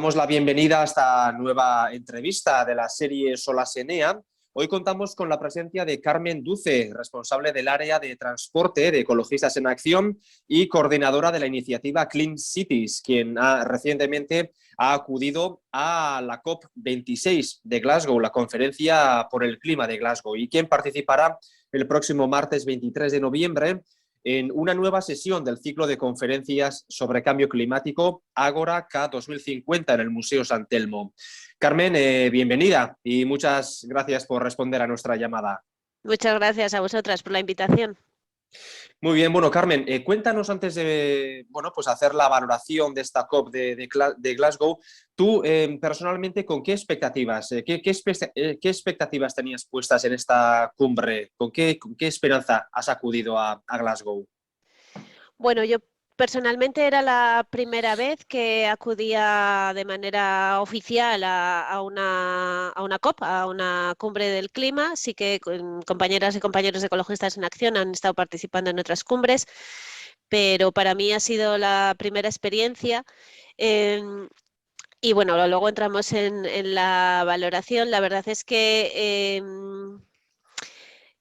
damos la bienvenida a esta nueva entrevista de la serie Solasenea. Hoy contamos con la presencia de Carmen Duce, responsable del área de transporte de Ecologistas en Acción y coordinadora de la iniciativa Clean Cities, quien recientemente ha acudido a la COP26 de Glasgow, la conferencia por el clima de Glasgow, y quien participará el próximo martes 23 de noviembre en una nueva sesión del ciclo de conferencias sobre cambio climático Ágora K 2050 en el Museo San Telmo. Carmen, bienvenida y muchas gracias por responder a nuestra llamada. Muchas gracias a vosotras por la invitación. Muy bien, bueno, Carmen, cuéntanos antes de pues hacer la valoración de esta COP de Glasgow, tú personalmente, ¿con qué expectativas? ¿Qué expectativas tenías puestas en esta cumbre? ¿Con qué esperanza has acudido a Glasgow? Bueno, yo personalmente era la primera vez que acudía de manera oficial a una COP, a una cumbre del clima. Sí que compañeras y compañeros de Ecologistas en Acción han estado participando en otras cumbres, pero para mí ha sido la primera experiencia. Y bueno, luego entramos en la valoración. La verdad es que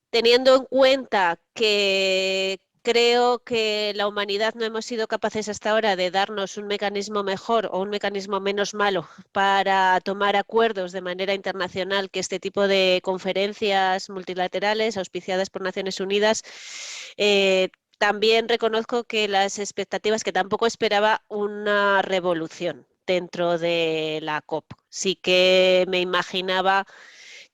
teniendo en cuenta que creo que la humanidad no hemos sido capaces hasta ahora de darnos un mecanismo mejor o un mecanismo menos malo para tomar acuerdos de manera internacional, que este tipo de conferencias multilaterales auspiciadas por Naciones Unidas, también reconozco que las expectativas, que tampoco esperaba una revolución dentro de la COP. Sí que me imaginaba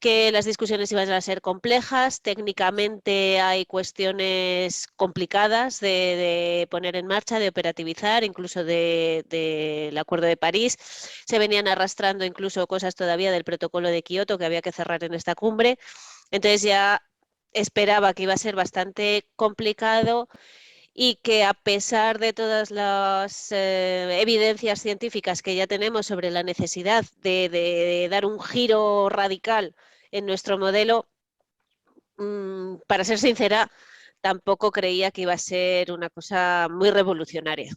que las discusiones iban a ser complejas, técnicamente hay cuestiones complicadas de poner en marcha, de operativizar, incluso del Acuerdo de París. Se venían arrastrando incluso cosas todavía del protocolo de Kioto que había que cerrar en esta cumbre. Entonces ya esperaba que iba a ser bastante complicado y que a pesar de todas las evidencias científicas que ya tenemos sobre la necesidad de dar un giro radical en nuestro modelo, para ser sincera, tampoco creía que iba a ser una cosa muy revolucionaria.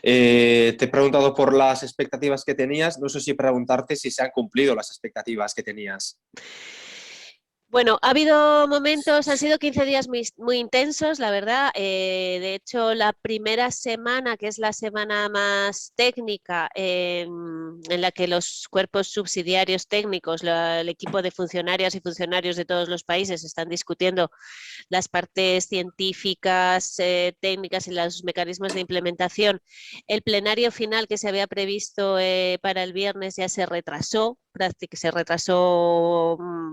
Te he preguntado por las expectativas que tenías, no sé si preguntarte si se han cumplido las expectativas que tenías. Bueno, ha habido momentos, han sido 15 días muy intensos, la verdad. De hecho, la primera semana, que es la semana más técnica, en la que los cuerpos subsidiarios técnicos, el equipo de funcionarias y funcionarios de todos los países están discutiendo las partes científicas, técnicas y los mecanismos de implementación. El plenario final que se había previsto para el viernes ya se retrasó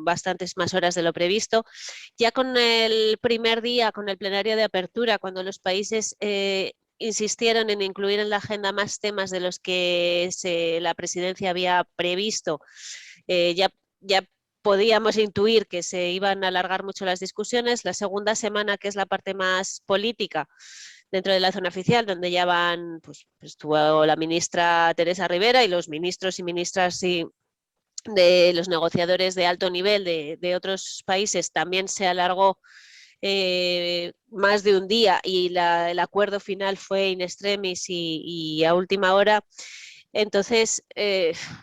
bastantes más horas de lo previsto. Ya con el primer día, con el plenario de apertura, cuando los países insistieron en incluir en la agenda más temas de los que la presidencia había previsto, ya podíamos intuir que se iban a alargar mucho las discusiones. La segunda semana, que es la parte más política dentro de la zona oficial, donde ya van, pues estuvo la ministra Teresa Rivera y los ministros y ministras de los negociadores de alto nivel de otros países, también se alargó más de un día y el acuerdo final fue in extremis y a última hora. Entonces,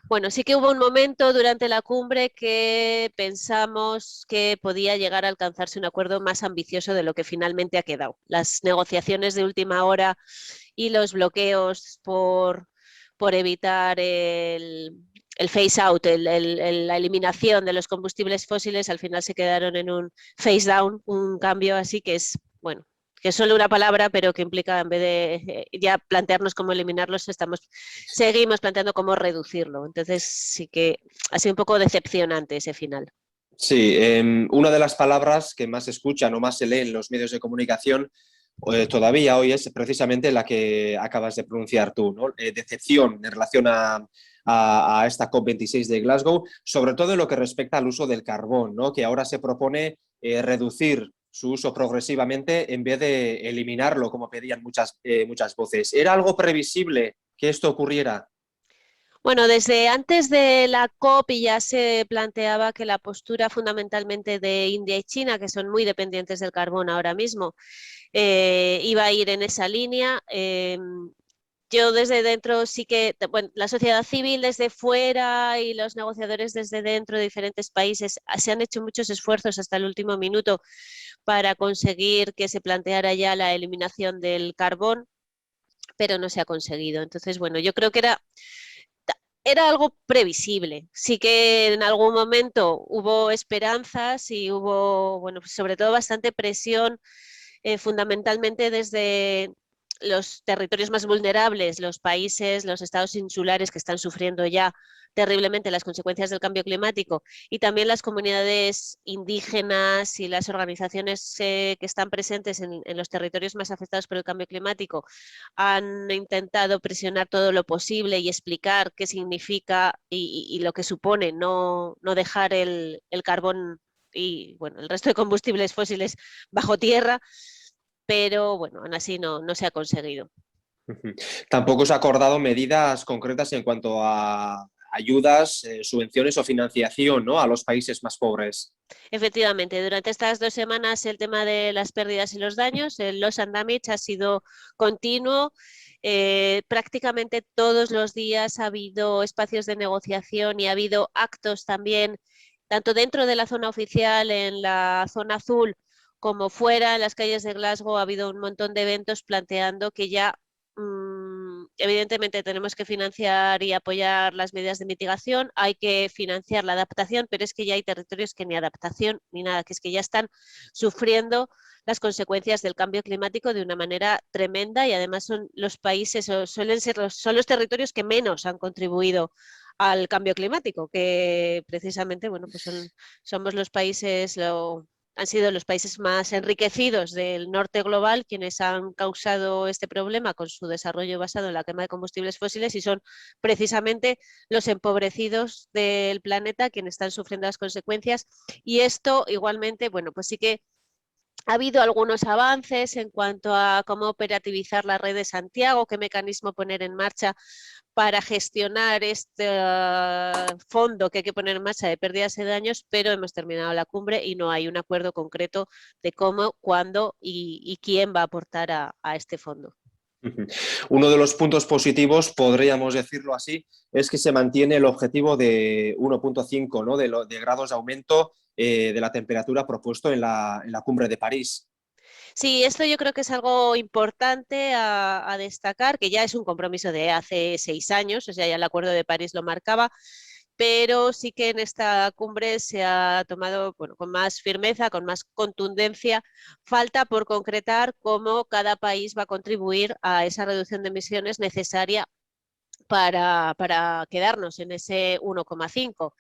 bueno, sí que hubo un momento durante la cumbre que pensamos que podía llegar a alcanzarse un acuerdo más ambicioso de lo que finalmente ha quedado. Las negociaciones de última hora y los bloqueos por evitar el phase out, la eliminación de los combustibles fósiles, al final se quedaron en un phase down, un cambio así que es, bueno, que es solo una palabra, pero que implica, en vez de ya plantearnos cómo eliminarlos, seguimos planteando cómo reducirlo. Entonces sí que ha sido un poco decepcionante ese final. Sí, una de las palabras que más se escuchan o más se lee en los medios de comunicación todavía hoy es precisamente la que acabas de pronunciar tú, ¿no? Decepción en relación a esta COP26 de Glasgow, sobre todo en lo que respecta al uso del carbón, ¿no? Que ahora se propone reducir su uso progresivamente en vez de eliminarlo, como pedían muchas voces. ¿Era algo previsible que esto ocurriera? Bueno, desde antes de la COP ya se planteaba que la postura fundamentalmente de India y China, que son muy dependientes del carbón ahora mismo, iba a ir en esa línea. yo desde dentro sí que, bueno, la sociedad civil desde fuera y los negociadores desde dentro de diferentes países se han hecho muchos esfuerzos hasta el último minuto para conseguir que se planteara ya la eliminación del carbón, pero no se ha conseguido. Entonces, bueno, yo creo que era algo previsible. Sí que en algún momento hubo esperanzas y hubo, bueno, pues sobre todo bastante presión, fundamentalmente desde los territorios más vulnerables, los países, los estados insulares que están sufriendo ya terriblemente las consecuencias del cambio climático, y también las comunidades indígenas y las organizaciones que están presentes en los territorios más afectados por el cambio climático han intentado presionar todo lo posible y explicar qué significa y lo que supone no dejar el carbón y bueno, el resto de combustibles fósiles bajo tierra, pero bueno, aún así no se ha conseguido. Ujú. Tampoco se ha acordado medidas concretas en cuanto a ayudas, subvenciones o financiación, ¿no?, a los países más pobres. Efectivamente, durante estas 2 semanas el tema de las pérdidas y los daños, el loss and damage, ha sido continuo. Prácticamente todos los días ha habido espacios de negociación y ha habido actos también, tanto dentro de la zona oficial, en la zona azul, como fuera, en las calles de Glasgow. Ha habido un montón de eventos planteando que ya evidentemente tenemos que financiar y apoyar las medidas de mitigación, hay que financiar la adaptación, pero es que ya hay territorios que ni adaptación ni nada, que es que ya están sufriendo las consecuencias del cambio climático de una manera tremenda, y además son los países, o suelen ser son los territorios que menos han contribuido al cambio climático, que precisamente, bueno, pues somos los países, han sido los países más enriquecidos del norte global quienes han causado este problema con su desarrollo basado en la quema de combustibles fósiles, y son precisamente los empobrecidos del planeta quienes están sufriendo las consecuencias. Y esto igualmente, bueno, pues sí que ha habido algunos avances en cuanto a cómo operativizar la red de Santiago, qué mecanismo poner en marcha para gestionar este fondo que hay que poner en marcha de pérdidas y daños, pero hemos terminado la cumbre y no hay un acuerdo concreto de cómo, cuándo y quién va a aportar a este fondo. Ujú. Uno de los puntos positivos, podríamos decirlo así, es que se mantiene el objetivo de 1,5, ¿no?, de grados de aumento de la temperatura propuesto en la cumbre de París. Sí, esto yo creo que es algo importante a destacar, que ya es un compromiso de hace 6 años, o sea, ya el Acuerdo de París lo marcaba, pero sí que en esta cumbre se ha tomado, bueno, con más firmeza, con más contundencia. Falta por concretar cómo cada país va a contribuir a esa reducción de emisiones necesaria para quedarnos en ese 1,5,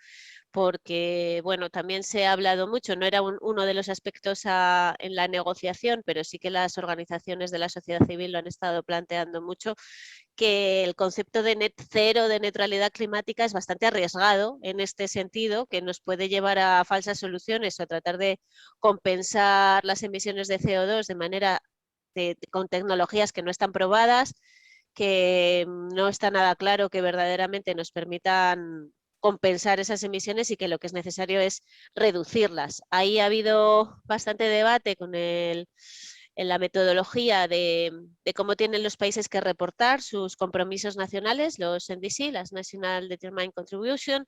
porque bueno, también se ha hablado mucho, no era uno de los aspectos en la negociación, pero sí que las organizaciones de la sociedad civil lo han estado planteando mucho, que el concepto de net cero, de neutralidad climática, es bastante arriesgado en este sentido, que nos puede llevar a falsas soluciones o a tratar de compensar las emisiones de CO2 de manera con tecnologías que no están probadas, que no está nada claro que verdaderamente nos permitan compensar esas emisiones, y que lo que es necesario es reducirlas. Ahí ha habido bastante debate en la metodología de cómo tienen los países que reportar sus compromisos nacionales, los NDC, las National Determined Contribution.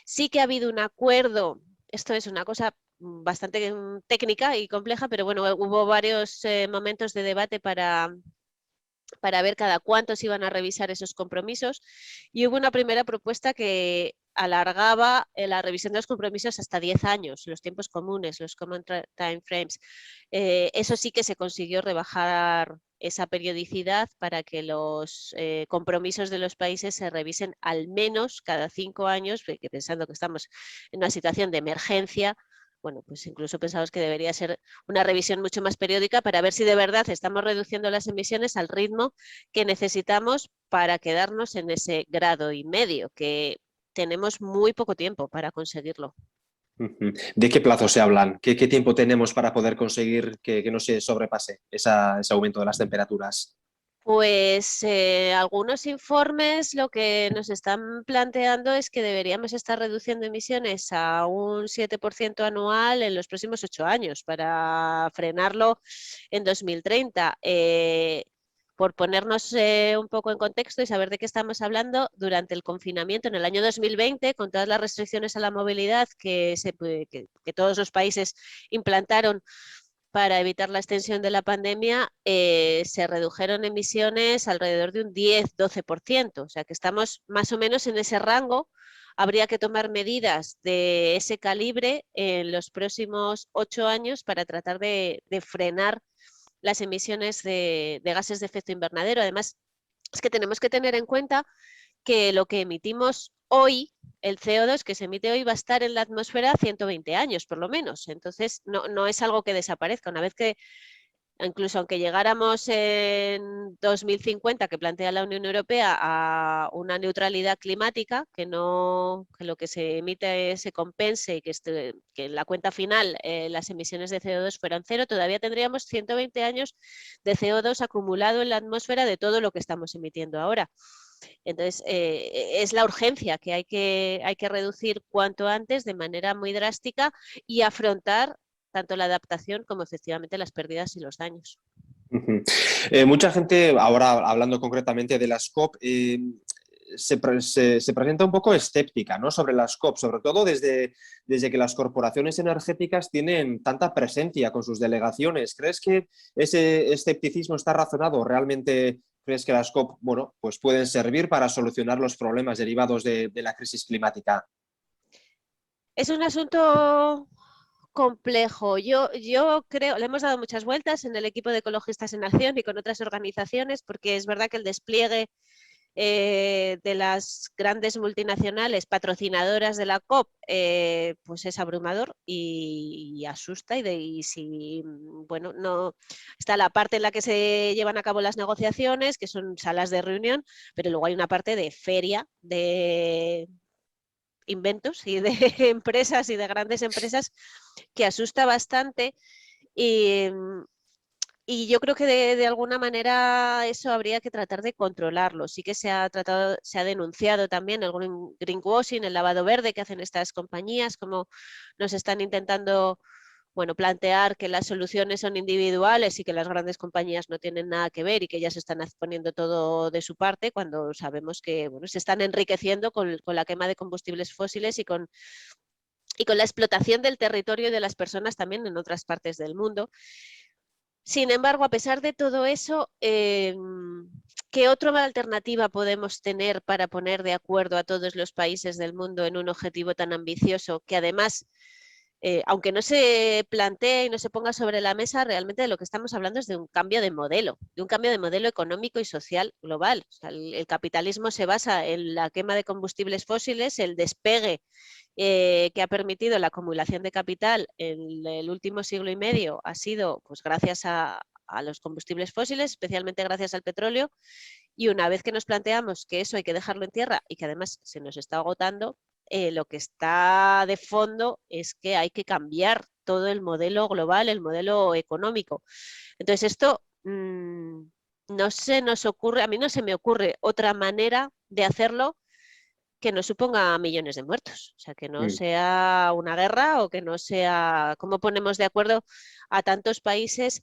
Sí que ha habido un acuerdo, esto es una cosa bastante técnica y compleja, pero bueno, hubo varios momentos de debate para ver cada cuánto se iban a revisar esos compromisos, y hubo una primera propuesta que alargaba la revisión de los compromisos hasta 10 años, los tiempos comunes, los common time frames. Eso sí que se consiguió rebajar esa periodicidad para que los compromisos de los países se revisen al menos cada 5 años, porque pensando que estamos en una situación de emergencia, bueno, pues incluso pensamos que debería ser una revisión mucho más periódica para ver si de verdad estamos reduciendo las emisiones al ritmo que necesitamos para quedarnos en ese 1,5 grados, que tenemos muy poco tiempo para conseguirlo. Ujú. ¿De qué plazo se hablan? ¿Qué tiempo tenemos para poder conseguir que no se sobrepase ese aumento de las temperaturas? Pues algunos informes lo que nos están planteando es que deberíamos estar reduciendo emisiones a un 7% anual en los próximos 8 años para frenarlo en 2030. por ponernos un poco en contexto y saber de qué estamos hablando, durante el confinamiento en el año 2020, con todas las restricciones a la movilidad que todos los países implantaron para evitar la extensión de la pandemia, se redujeron emisiones alrededor de un 10-12%. O sea que estamos más o menos en ese rango. Habría que tomar medidas de ese calibre en los próximos 8 años para tratar de frenar las emisiones de gases de efecto invernadero. Además, es que tenemos que tener en cuenta que lo que emitimos hoy, el CO2 que se emite hoy, va a estar en la atmósfera 120 años, por lo menos. Entonces, no es algo que desaparezca. Una vez que, incluso aunque llegáramos en 2050, que plantea la Unión Europea, a una neutralidad climática, que lo que se emite se compense y que en la cuenta final las emisiones de CO2 fueran cero, todavía tendríamos 120 años de CO2 acumulado en la atmósfera de todo lo que estamos emitiendo ahora. Entonces, es la urgencia que hay que reducir cuanto antes de manera muy drástica y afrontar tanto la adaptación como efectivamente las pérdidas y los daños. Mucha gente, ahora hablando concretamente de las COP, se presenta un poco escéptica, ¿no?, sobre las COP, sobre todo desde que las corporaciones energéticas tienen tanta presencia con sus delegaciones. ¿Crees que ese escepticismo está razonado? ¿Realmente crees que las COP, bueno, pues pueden servir para solucionar los problemas derivados de la crisis climática? Es un asunto complejo. Yo creo, le hemos dado muchas vueltas en el equipo de Ecologistas en Acción y con otras organizaciones, porque es verdad que el despliegue de las grandes multinacionales patrocinadoras de la COP, pues es abrumador y asusta. Y si, bueno, no está la parte en la que se llevan a cabo las negociaciones, que son salas de reunión, pero luego hay una parte de feria, de inventos y de empresas y de grandes empresas que asusta bastante. Y, y yo creo que de alguna manera eso habría que tratar de controlarlo. Sí que se ha denunciado también el greenwashing, el lavado verde que hacen estas compañías, como nos están intentando, bueno, plantear que las soluciones son individuales y que las grandes compañías no tienen nada que ver y que ellas están poniendo todo de su parte, cuando sabemos que, bueno, se están enriqueciendo con la quema de combustibles fósiles y con la explotación del territorio y de las personas también en otras partes del mundo. Sin embargo, a pesar de todo eso, ¿qué otra alternativa podemos tener para poner de acuerdo a todos los países del mundo en un objetivo tan ambicioso que además, aunque no se plantee y no se ponga sobre la mesa, realmente de lo que estamos hablando es de un cambio de modelo económico y social global? O sea, el capitalismo se basa en la quema de combustibles fósiles, el despegue que ha permitido la acumulación de capital en el último siglo y medio ha sido, pues, gracias a los combustibles fósiles, especialmente gracias al petróleo. Y una vez que nos planteamos que eso hay que dejarlo en tierra y que además se nos está agotando, lo que está de fondo es que hay que cambiar todo el modelo global, el modelo económico. Entonces esto no se nos ocurre, a mí no se me ocurre otra manera de hacerlo que no suponga millones de muertos. O sea, que no sea una guerra o que no sea... ¿Cómo ponemos de acuerdo a tantos países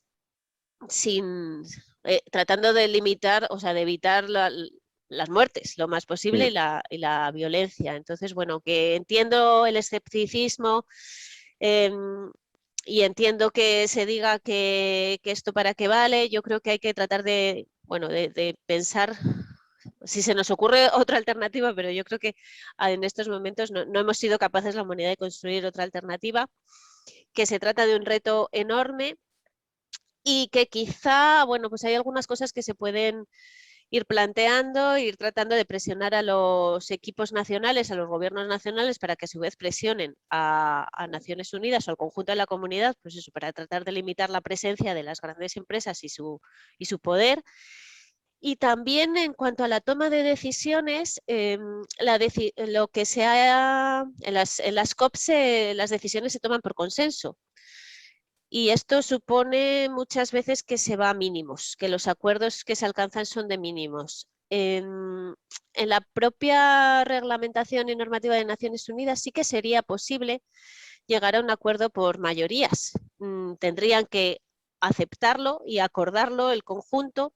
sin tratando de limitar, o sea, de evitar las muertes lo más posible y la violencia? Entonces, bueno, que entiendo el escepticismo eh, y entiendo que se diga que esto para qué vale. Yo creo que hay que tratar de, bueno, de pensar si se nos ocurre otra alternativa, pero yo creo que en estos momentos no hemos sido capaces la humanidad de construir otra alternativa, que se trata de un reto enorme y que quizá, bueno, pues hay algunas cosas que se pueden ir planteando, ir tratando de presionar a los equipos nacionales, a los gobiernos nacionales, para que a su vez presionen a Naciones Unidas o al conjunto de la comunidad, pues eso, para tratar de limitar la presencia de las grandes empresas y su poder. Y también en cuanto a la toma de decisiones, lo que se ha, en las COP las decisiones se toman por consenso. Y esto supone muchas veces que se va a mínimos, que los acuerdos que se alcanzan son de mínimos. En la propia reglamentación y normativa de Naciones Unidas sí que sería posible llegar a un acuerdo por mayorías. Tendrían que aceptarlo y acordarlo el conjunto,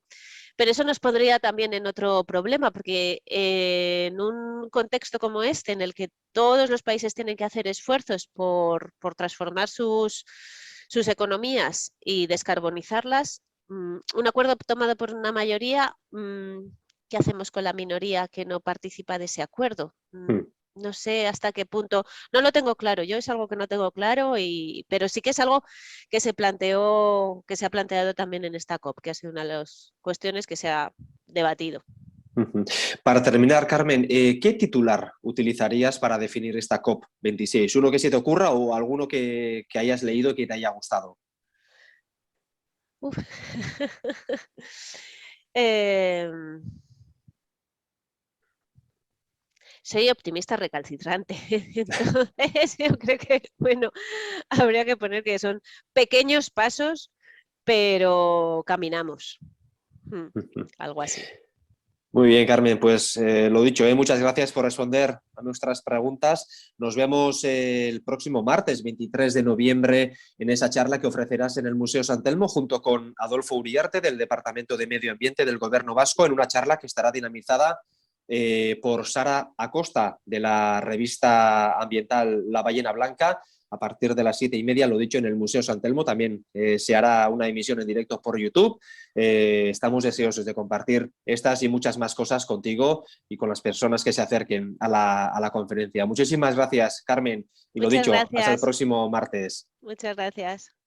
Pero eso nos pondría también en otro problema, porque en un contexto como este, en el que todos los países tienen que hacer esfuerzos por transformar sus economías y descarbonizarlas, un acuerdo tomado por una mayoría, ¿qué hacemos con la minoría que no participa de ese acuerdo? No sé hasta qué punto, no lo tengo claro, yo es algo que no tengo claro, pero sí que es algo que se ha planteado también en esta COP, que ha sido una de las cuestiones que se ha debatido. Para terminar, Carmen, ¿qué titular utilizarías para definir esta COP26? ¿Uno que se te ocurra o alguno que hayas leído y que te haya gustado? Soy optimista recalcitrante, entonces yo creo que, bueno, habría que poner que son pequeños pasos, pero caminamos. Algo así. Muy bien, Carmen, pues lo dicho, muchas gracias por responder a nuestras preguntas. Nos vemos el próximo martes 23 de noviembre en esa charla que ofrecerás en el Museo San Telmo junto con Adolfo Uriarte del Departamento de Medio Ambiente del Gobierno Vasco, en una charla que estará dinamizada por Sara Acosta de la revista ambiental La Ballena Blanca. A partir de las 7:30, lo dicho, en el Museo San Telmo también se hará una emisión en directo por YouTube. Estamos deseosos de compartir estas y muchas más cosas contigo y con las personas que se acerquen a la conferencia. Muchísimas gracias, Carmen. Y lo Muchas dicho, hasta el gracias. próximo martes. Muchas gracias.